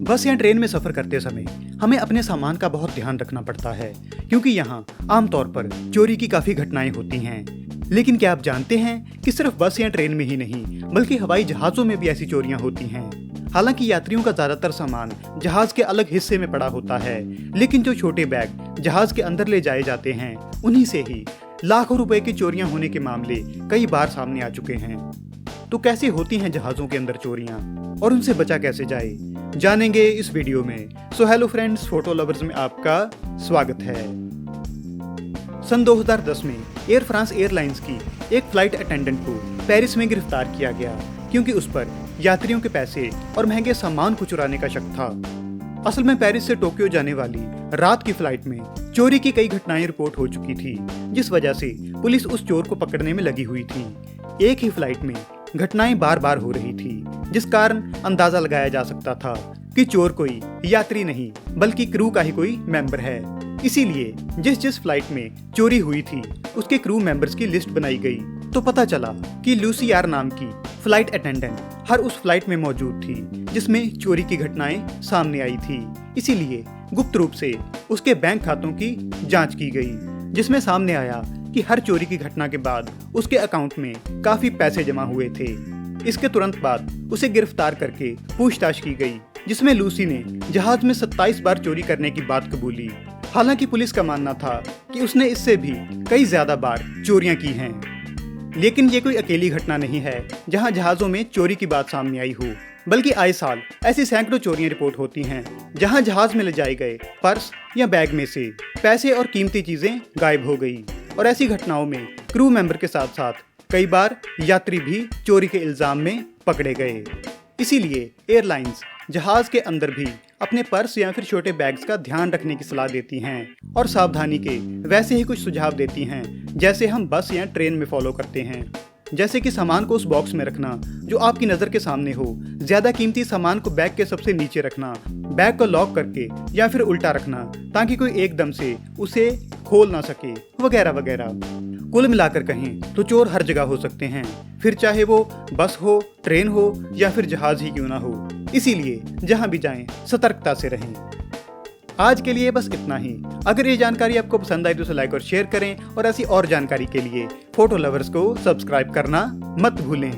बस या ट्रेन में सफर करते समय हमें अपने सामान का बहुत ध्यान रखना पड़ता है, क्योंकि यहाँ आमतौर पर चोरी की काफी घटनाएं होती हैं। लेकिन क्या आप जानते हैं कि सिर्फ बस या ट्रेन में ही नहीं बल्कि हवाई जहाजों में भी ऐसी चोरियां होती हैं। हालांकि यात्रियों का ज्यादातर सामान जहाज के अलग हिस्से में पड़ा होता है, लेकिन जो छोटे बैग जहाज के अंदर ले जाए जाते हैं उन्हीं से ही लाखों रुपए की चोरियां होने के मामले कई बार सामने आ चुके हैं। तो कैसे होती हैं जहाजों के अंदर चोरियां और उनसे बचा कैसे जाए, जानेंगे इस वीडियो में। So hello friends, photo lovers में आपका स्वागत है। सन 2010 में एयर फ्रांस एयरलाइंस की एक फ्लाइट अटेंडेंट को पेरिस में गिरफ्तार किया गया, क्योंकि उस पर यात्रियों के पैसे और महंगे सामान को चुराने का शक था। असल में पेरिस से टोक्यो जाने वाली रात की फ्लाइट में चोरी की कई घटनाएं रिपोर्ट हो चुकी थी, जिस वजह से पुलिस उस चोर को पकड़ने में लगी हुई थी। एक ही फ्लाइट में घटनाएं बार बार हो रही थी, जिस कारण अंदाजा लगाया जा सकता था कि चोर कोई यात्री नहीं बल्कि क्रू का ही कोई मेंबर है। इसीलिए जिस फ्लाइट में चोरी हुई थी उसके क्रू मेंबर्स की लिस्ट बनाई गई, तो पता चला कि लूसी आर नाम की फ्लाइट अटेंडेंट हर उस फ्लाइट में मौजूद थी जिसमें चोरी की घटनाएं सामने आई थी। इसीलिए गुप्त रूप से उसके बैंक खातों की जांच की गई, जिसमें सामने आया कि हर चोरी की घटना के बाद उसके अकाउंट में काफी पैसे जमा हुए थे। इसके तुरंत बाद उसे गिरफ्तार करके पूछताछ की गई, जिसमें लूसी ने जहाज में 27 बार चोरी करने की बात कबूली। हालांकि पुलिस का मानना था कि उसने इससे भी कई ज्यादा बार चोरियां की हैं। लेकिन ये कोई अकेली घटना नहीं है जहां जहाजों में चोरी की बात सामने आई हो, बल्कि आए साल ऐसी सैकड़ों चोरियां रिपोर्ट होती हैं जहां जहाज में ले जाए गए पर्स या बैग में से पैसे और कीमती चीजें गायब हो गई। और ऐसी घटनाओं में क्रू मेंबर के साथ साथ कई बार यात्री भी चोरी के इल्जाम में पकड़े गए। इसीलिए एयरलाइंस जहाज के अंदर भी अपने पर्स या फिर छोटे बैग्स का ध्यान रखने की सलाह देती हैं और सावधानी के वैसे ही कुछ सुझाव देती हैं जैसे हम बस या ट्रेन में फॉलो करते हैं। जैसे कि सामान को उस बॉक्स में रखना जो आपकी नज़र के सामने हो, ज्यादा कीमती सामान को बैग के सबसे नीचे रखना, बैग को लॉक करके या फिर उल्टा रखना ताकि कोई एकदम से उसे खोल ना सके, वगैरह वगैरह। कुल मिलाकर कहें तो चोर हर जगह हो सकते हैं, फिर चाहे वो बस हो, ट्रेन हो या फिर जहाज ही क्यों ना हो। इसीलिए जहां भी जाएं सतर्कता से रहें। आज के लिए बस इतना ही। अगर ये जानकारी आपको पसंद आई तो लाइक और शेयर करें, और ऐसी और जानकारी के लिए फोटो लवर्स को सब्सक्राइब करना मत भूलें।